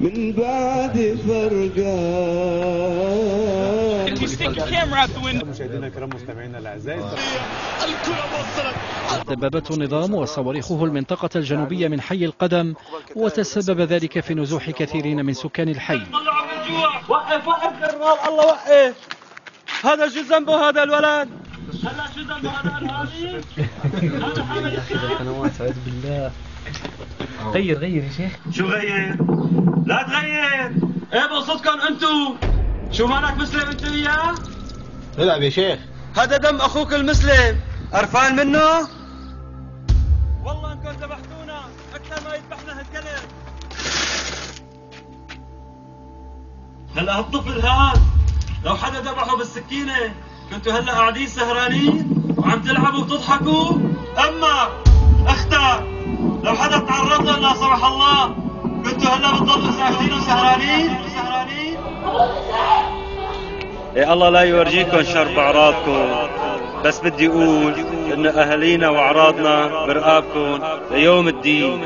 من بعد فرقان. مشاهدينا الكرام مستمعينا الاعزاء، سببته النظام وصواريخه المنطقة الجنوبية من حي القدم، وتسبب ذلك في نزوح كثيرين من سكان الحي. وقف كرنال، الله وقف. هذا شو ذنبه هذا الولد؟ هلا شو ذنبه هذا الهادي؟ هذا حامل القنوات، اعوذ بالله. غير يا شيخ. شو غير؟ لا تغير. ايه بقصدكم انتو؟ شو مالك مسلم انت وياه؟ العب يا شيخ. هذا دم اخوك المسلم، قرفان منه؟ والله انكم ذبحتونا اكثر ما يذبحنا هالكلب. هلا هالطفل هاد لو حدا ذبحه بالسكينه كنتوا هلا قاعدين سهرانين وعم تلعبوا وتضحكوا؟ اما اختك لو حدا تعرض له لا سمح الله كنتوا هلا بتضلوا ساكتين وسهرانين؟ إيه الله لا يورجيكم شر بعراضكم، بس بدي اقول ان اهالينا واعراضنا برقابكم ليوم الدين.